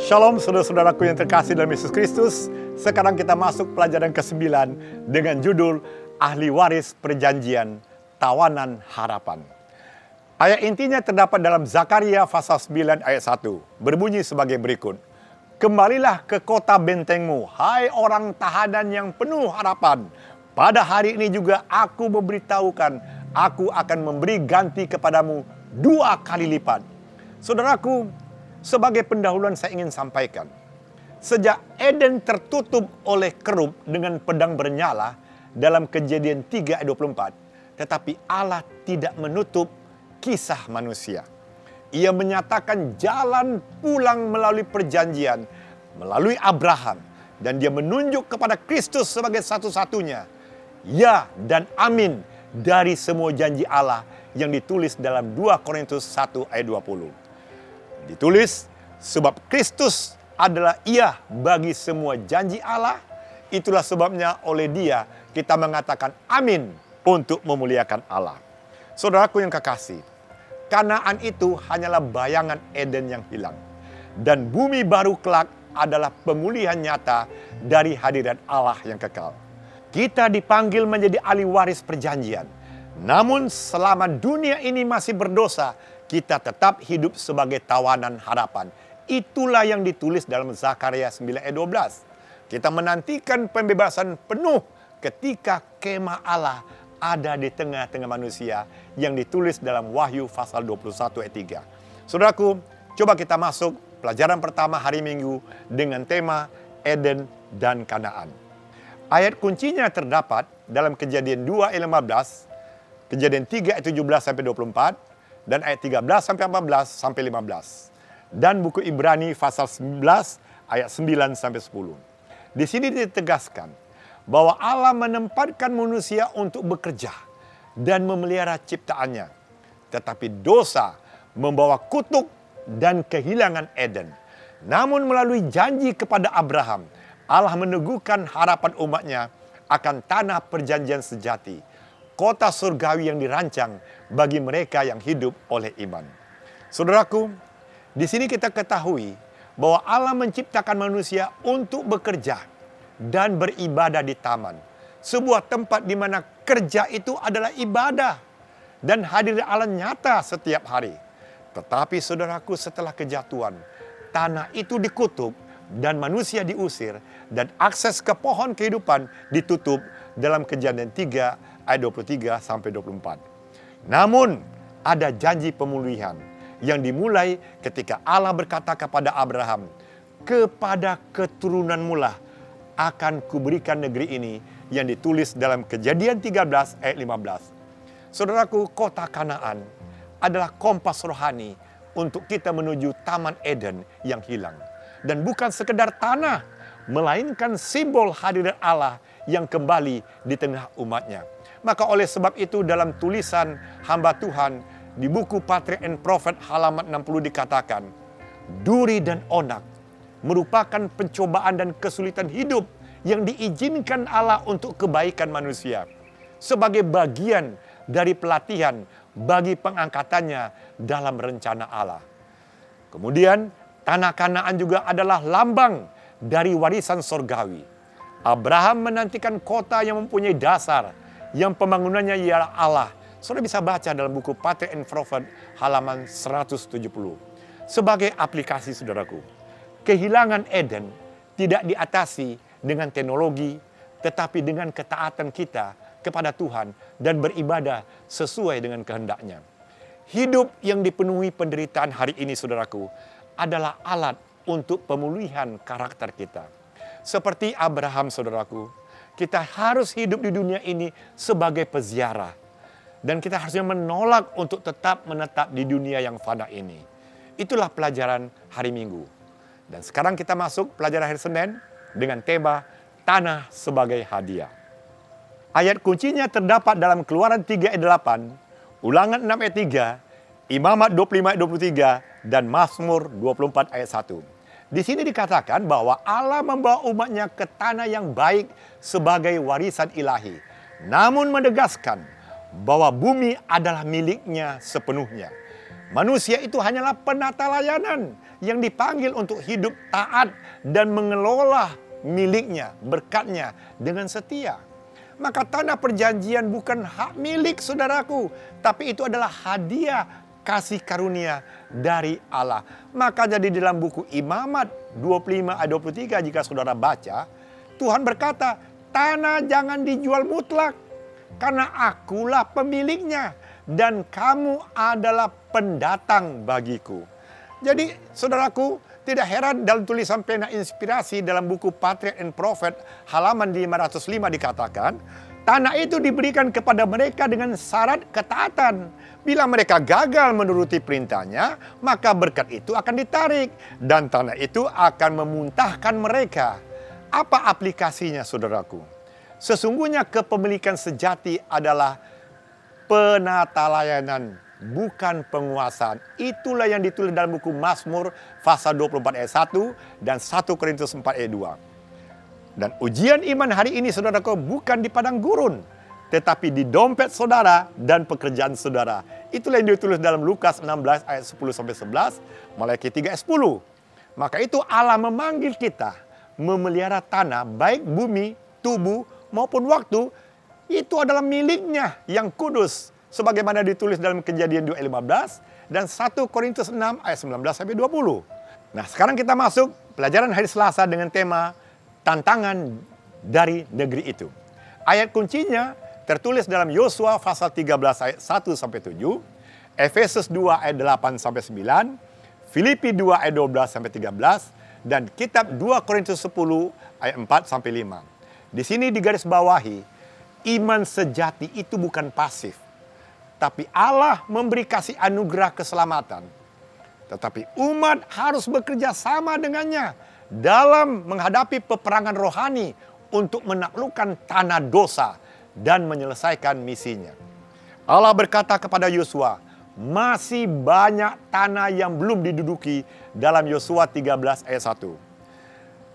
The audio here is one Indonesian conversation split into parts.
Shalom saudara-saudaraku yang terkasih dalam Yesus Kristus. Sekarang kita masuk pelajaran ke-9 dengan judul Ahli Waris Perjanjian, Tawanan Harapan. Ayat intinya terdapat dalam Zakaria pasal 9 ayat 1. Berbunyi sebagai berikut. Kembalilah ke kota bentengmu, hai orang tahanan yang penuh harapan. Pada hari ini juga aku memberitahukan, aku akan memberi ganti kepadamu 2 kali lipat. Saudaraku, sebagai pendahuluan saya ingin sampaikan, sejak Eden tertutup oleh kerub dengan pedang bernyala dalam Kejadian 3 ayat 24, tetapi Allah tidak menutup kisah manusia. Ia menyatakan jalan pulang melalui perjanjian, melalui Abraham, dan dia menunjuk kepada Kristus sebagai satu-satunya ya dan amin dari semua janji Allah yang ditulis dalam 2 Korintus 1 ayat 20. Ditulis, sebab Kristus adalah iya bagi semua janji Allah. Itulah sebabnya oleh dia kita mengatakan amin untuk memuliakan Allah. Saudaraku yang kekasih, Kanaan itu hanyalah bayangan Eden yang hilang. Dan bumi baru kelak adalah pemulihan nyata dari hadirat Allah yang kekal. Kita dipanggil menjadi ahli waris perjanjian. Namun selama dunia ini masih berdosa, kita tetap hidup sebagai tawanan harapan. Itulah yang ditulis dalam Zakaria 9 ayat 12. Kita menantikan pembebasan penuh ketika kemah Allah ada di tengah-tengah manusia yang ditulis dalam Wahyu pasal 21 ayat 3. Saudaraku, coba kita masuk pelajaran pertama hari Minggu dengan tema Eden dan Kanaan. Ayat kuncinya terdapat dalam Kejadian 2 ayat 15, Kejadian 3 ayat 17 sampai 24, dan ayat 13 sampai 14 sampai 15. Dan buku Ibrani pasal 19 ayat 9 sampai 10. Di sini ditegaskan bahwa Allah menempatkan manusia untuk bekerja dan memelihara ciptaannya. Tetapi dosa membawa kutuk dan kehilangan Eden. Namun melalui janji kepada Abraham, Allah meneguhkan harapan umatnya akan tanah perjanjian sejati, kota surgawi yang dirancang bagi mereka yang hidup oleh iman. Saudaraku, di sini kita ketahui bahwa Allah menciptakan manusia untuk bekerja dan beribadah di taman. Sebuah tempat di mana kerja itu adalah ibadah dan hadir Allah nyata setiap hari. Tetapi saudaraku, setelah kejatuhan, tanah itu dikutuk dan manusia diusir dan akses ke pohon kehidupan ditutup dalam Kejadian 3 ayat 23 sampai 24. Namun ada janji pemulihan yang dimulai ketika Allah berkata kepada Abraham, kepada keturunanmu lah akan kuberikan negeri ini, yang ditulis dalam Kejadian 13 ayat 15. Saudaraku, kota Kanaan adalah kompas rohani untuk kita menuju Taman Eden yang hilang. Dan bukan sekedar tanah, melainkan simbol hadirat Allah yang kembali di tengah umatnya. Maka oleh sebab itu dalam tulisan hamba Tuhan di buku Patriarch and Prophet halaman 60 dikatakan, duri dan onak merupakan pencobaan dan kesulitan hidup yang diizinkan Allah untuk kebaikan manusia. Sebagai bagian dari pelatihan bagi pengangkatannya dalam rencana Allah. Kemudian tanah Kanaan juga adalah lambang dari warisan sorgawi. Abraham menantikan kota yang mempunyai dasar, yang pembangunannya ialah Allah. Saudara bisa baca dalam buku Patriarch and Prophet halaman 170. Sebagai aplikasi saudaraku, kehilangan Eden tidak diatasi dengan teknologi, tetapi dengan ketaatan kita kepada Tuhan dan beribadah sesuai dengan kehendaknya. Hidup yang dipenuhi penderitaan hari ini saudaraku adalah alat untuk pemulihan karakter kita. Seperti Abraham saudaraku, kita harus hidup di dunia ini sebagai peziarah. Dan kita harusnya menolak untuk tetap menetap di dunia yang fana ini. Itulah pelajaran hari Minggu. Dan sekarang kita masuk pelajaran hari Senin dengan tema Tanah sebagai Hadiah. Ayat kuncinya terdapat dalam Keluaran 3 ayat 8, Ulangan 6 ayat 3, Imamat 25 ayat 23, dan Mazmur 24 ayat 1. Di sini dikatakan bahwa Allah membawa umatnya ke tanah yang baik sebagai warisan ilahi. Namun menegaskan bahwa bumi adalah miliknya sepenuhnya. Manusia itu hanyalah penata layanan yang dipanggil untuk hidup taat dan mengelola miliknya, berkatnya dengan setia. Maka tanah perjanjian bukan hak milik saudaraku, tapi itu adalah hadiah kasih karunia dari Allah. Maka jadi dalam buku Imamat 25 ayat 23 jika saudara baca, Tuhan berkata, tanah jangan dijual mutlak, karena akulah pemiliknya dan kamu adalah pendatang bagiku. Jadi saudaraku, tidak heran dalam tulisan pena inspirasi dalam buku Patriarch and Prophet halaman 505 dikatakan, tanah itu diberikan kepada mereka dengan syarat ketaatan. Bila mereka gagal menuruti perintahnya, maka berkat itu akan ditarik dan tanah itu akan memuntahkan mereka. Apa aplikasinya saudaraku? Sesungguhnya kepemilikan sejati adalah penata layanan, bukan penguasaan. Itulah yang ditulis dalam buku Mazmur pasal 24 ayat 1 dan 1 Korintus 4 ayat 2. Dan ujian iman hari ini saudaraku bukan di padang gurun, tetapi di dompet saudara dan pekerjaan saudara. Itulah yang ditulis dalam Lukas 16 ayat 10-11, Malaki 3 ayat 10. Maka itu Allah memanggil kita memelihara tanah, baik bumi, tubuh maupun waktu, itu adalah miliknya yang kudus. Sebagaimana ditulis dalam Kejadian 2 ayat 15 dan 1 Korintus 6 ayat 19-20. Nah, sekarang kita masuk pelajaran hari Selasa dengan tema tantangan dari negeri itu. Ayat kuncinya tertulis dalam Yosua pasal 13 ayat 1-7, Efesus 2 ayat 8-9, Filipi 2 ayat 12-13, dan kitab 2 Korintus 10 ayat 4-5. Di sini digarisbawahi, iman sejati itu bukan pasif, tapi Allah memberi kasih anugerah keselamatan. Tetapi umat harus bekerja sama dengannya dalam menghadapi peperangan rohani untuk menaklukkan tanah dosa dan menyelesaikan misinya. Allah berkata kepada Yosua, masih banyak tanah yang belum diduduki dalam Yosua 13 ayat 1.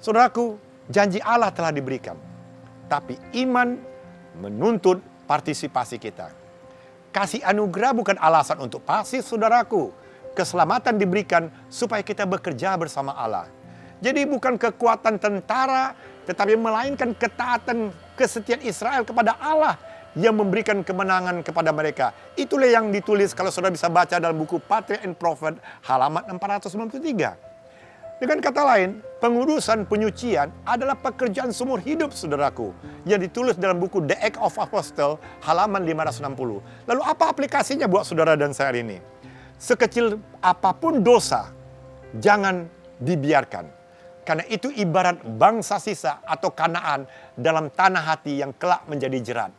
Saudaraku, janji Allah telah diberikan, tapi iman menuntut partisipasi kita. Kasih anugerah bukan alasan untuk pasif, saudaraku. Keselamatan diberikan supaya kita bekerja bersama Allah. Jadi bukan kekuatan tentara, tetapi melainkan ketaatan kesetiaan Israel kepada Allah yang memberikan kemenangan kepada mereka. Itulah yang ditulis kalau saudara bisa baca dalam buku Patriarch and Prophet halaman 493. Dengan kata lain, pengurusan penyucian adalah pekerjaan seumur hidup saudaraku yang ditulis dalam buku The Acts of Apostles halaman 560. Lalu apa aplikasinya buat saudara dan saya hari ini? Sekecil apapun dosa, jangan dibiarkan. Karena itu ibarat bangsa sisa atau Kanaan dalam tanah hati yang kelak menjadi jerat.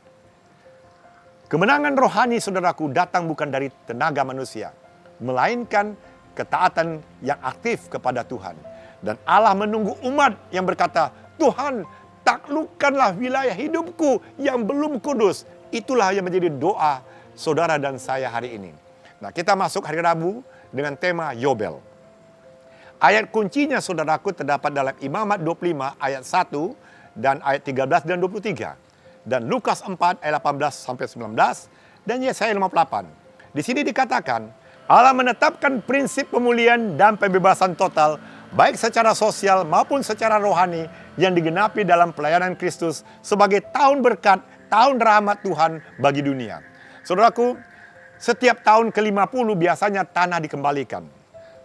Kemenangan rohani saudaraku datang bukan dari tenaga manusia, melainkan ketaatan yang aktif kepada Tuhan. Dan Allah menunggu umat yang berkata, Tuhan, taklukkanlah wilayah hidupku yang belum kudus. Itulah yang menjadi doa saudara dan saya hari ini. Nah, kita masuk hari Rabu dengan tema Yobel. Ayat kuncinya saudaraku terdapat dalam Imamat 25 ayat 1 dan ayat 13 dan 23. Dan Lukas 4 ayat 18-19 dan Yesaya 58. Di sini dikatakan, Allah menetapkan prinsip pemulihan dan pembebasan total baik secara sosial maupun secara rohani yang digenapi dalam pelayanan Kristus sebagai tahun berkat, tahun rahmat Tuhan bagi dunia. Saudaraku, setiap tahun ke-50 biasanya tanah dikembalikan,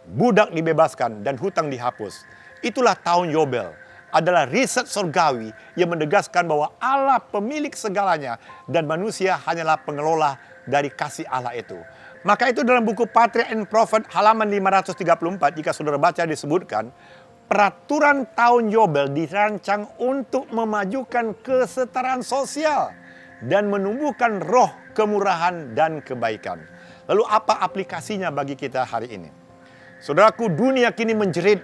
budak dibebaskan dan hutang dihapus. Itulah tahun Yobel, adalah riset surgawi yang menegaskan bahwa Allah pemilik segalanya dan manusia hanyalah pengelola dari kasih Allah itu. Maka itu dalam buku Patriarch and Prophet halaman 534 jika saudara baca disebutkan, peraturan tahun Yobel dirancang untuk memajukan kesetaraan sosial dan menumbuhkan roh kemurahan dan kebaikan. Lalu apa aplikasinya bagi kita hari ini? Saudaraku, dunia kini menjerit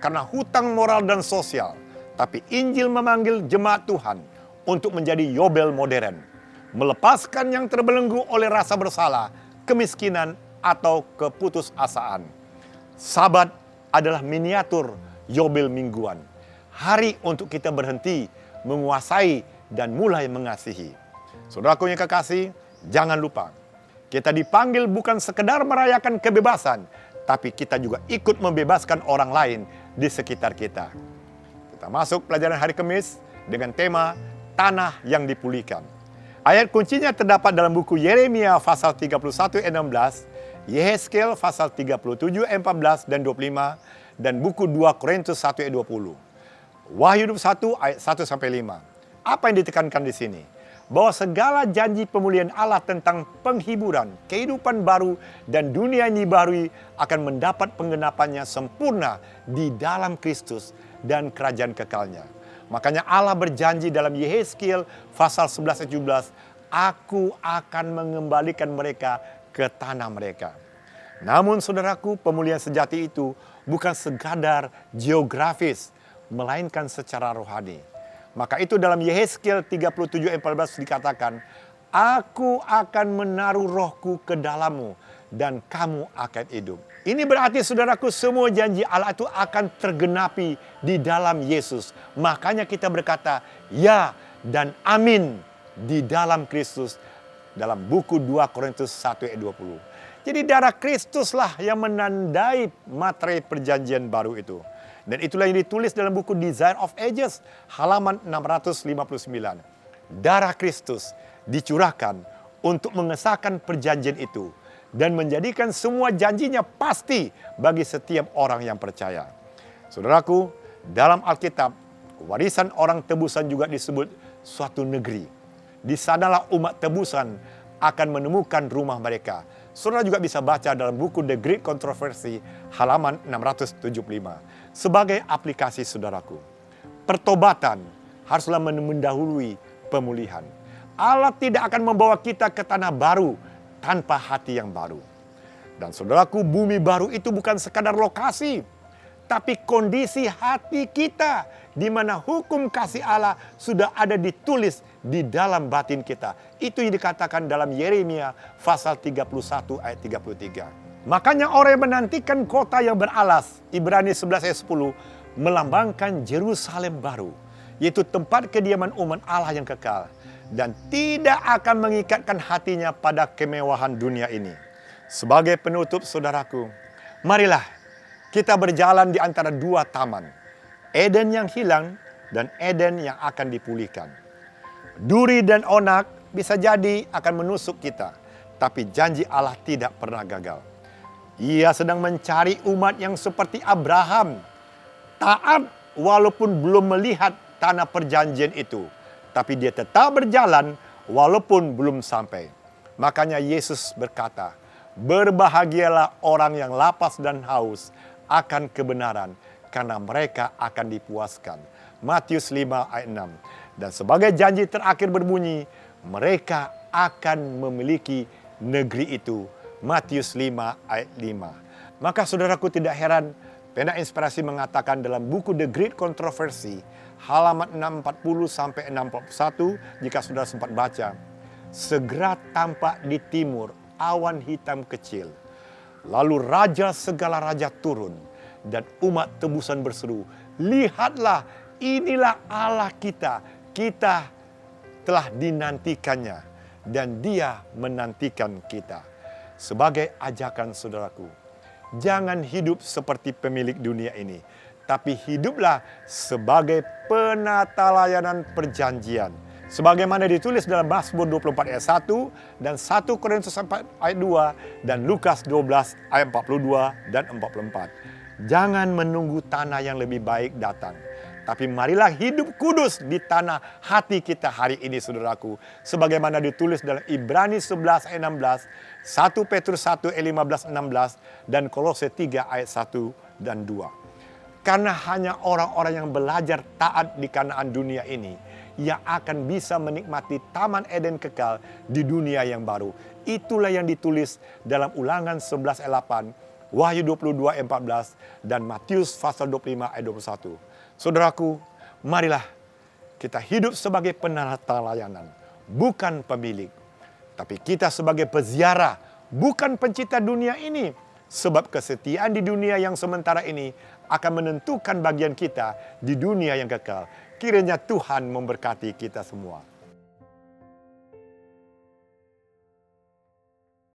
karena hutang moral dan sosial. Tapi Injil memanggil jemaat Tuhan untuk menjadi Yobel modern. Melepaskan yang terbelenggu oleh rasa bersalah, kemiskinan, atau keputusasaan. Sabat adalah miniatur Yobel mingguan. Hari untuk kita berhenti, menguasai, dan mulai mengasihi. Saudaraku yang kekasih, jangan lupa. Kita dipanggil bukan sekedar merayakan kebebasan, tapi kita juga ikut membebaskan orang lain di sekitar kita. Kita masuk pelajaran hari Kamis dengan tema tanah yang dipulihkan. Ayat kuncinya terdapat dalam buku Yeremia pasal 31 ayat 16, Yehezkiel pasal 37 ayat 14 dan 25, dan buku 2 Korintus 1 ayat 20. Wahyu 21 ayat 1 sampai 5. Apa yang ditekankan di sini? Bahwa segala janji pemulihan Allah tentang penghiburan, kehidupan baru, dan dunia ini baru akan mendapat penggenapannya sempurna di dalam Kristus dan kerajaan kekalnya. Makanya Allah berjanji dalam Yehezkiel pasal 11 ayat 17, Aku akan mengembalikan mereka ke tanah mereka. Namun saudaraku, pemulihan sejati itu bukan sekadar geografis, melainkan secara rohani. Maka itu dalam Yehezkiel 37 ayat 14 dikatakan, Aku akan menaruh rohku ke dalammu dan kamu akan hidup. Ini berarti saudaraku, semua janji Allah itu akan tergenapi di dalam Yesus. Makanya kita berkata, ya dan amin di dalam Kristus. Dalam buku 2 Korintus 1 ayat 20. Jadi darah Kristuslah yang menandai materai perjanjian baru itu. Dan itulah yang ditulis dalam buku Desire of Ages, halaman 659. Darah Kristus dicurahkan untuk mengesahkan perjanjian itu dan menjadikan semua janjinya pasti bagi setiap orang yang percaya. Saudaraku, dalam Alkitab, warisan orang tebusan juga disebut suatu negeri. Di sanalah umat tebusan akan menemukan rumah mereka. Saudara juga bisa baca dalam buku The Great Controversy, halaman 675. Sebagai aplikasi saudaraku, pertobatan haruslah mendahului pemulihan. Allah tidak akan membawa kita ke tanah baru tanpa hati yang baru. Dan saudaraku, bumi baru itu bukan sekadar lokasi, tapi kondisi hati kita, di mana hukum kasih Allah sudah ada ditulis di dalam batin kita. Itu yang dikatakan dalam Yeremia pasal 31 ayat 33. Makanya orang yang menantikan kota yang beralas, Ibrani 11 ayat 10, melambangkan Yerusalem baru, yaitu tempat kediaman umat Allah yang kekal, dan tidak akan mengikatkan hatinya pada kemewahan dunia ini. Sebagai penutup saudaraku, marilah kita berjalan di antara dua taman, Eden yang hilang dan Eden yang akan dipulihkan. Duri dan onak bisa jadi akan menusuk kita, tapi janji Allah tidak pernah gagal. Ia sedang mencari umat yang seperti Abraham, taat walaupun belum melihat tanah perjanjian itu, tapi dia tetap berjalan walaupun belum sampai. Makanya Yesus berkata, berbahagialah orang yang lapar dan haus akan kebenaran, karena mereka akan dipuaskan. Matius 5 ayat 6. Dan sebagai janji terakhir berbunyi, mereka akan memiliki negeri itu. Matius 5 ayat 5. Maka saudaraku, tidak heran Pena Inspirasi mengatakan dalam buku The Great Controversy, halaman 640 sampai 641, jika saudara sempat baca, segera tampak di timur awan hitam kecil. Lalu raja segala raja turun, dan umat tebusan berseru, lihatlah, inilah Allah kita. Kita telah dinantikannya, dan dia menantikan kita. Sebagai ajakan saudaraku, jangan hidup seperti pemilik dunia ini, tapi hiduplah sebagai penata layanan perjanjian. Sebagaimana ditulis dalam Mazmur 24 ayat 1 dan 1 Korintus 4 ayat 2 dan Lukas 12 ayat 42 dan 44. Jangan menunggu tanah yang lebih baik datang, tapi marilah hidup kudus di tanah hati kita hari ini saudaraku. Sebagaimana ditulis dalam Ibrani 11 ayat 16, 1 Petrus 1 ayat 15, 16, dan Kolose 3 ayat 1 dan 2. Karena hanya orang-orang yang belajar taat di Kanaan dunia ini yang akan bisa menikmati Taman Eden kekal di dunia yang baru. Itulah yang ditulis dalam Ulangan 11 ayat 8, Wahyu 22 ayat 14, dan Matius pasal 25 ayat 21. Saudaraku, marilah kita hidup sebagai penata layanan, bukan pemilik. Tapi kita sebagai peziarah, bukan pencipta dunia ini. Sebab kesetiaan di dunia yang sementara ini akan menentukan bagian kita di dunia yang kekal. Kiranya Tuhan memberkati kita semua.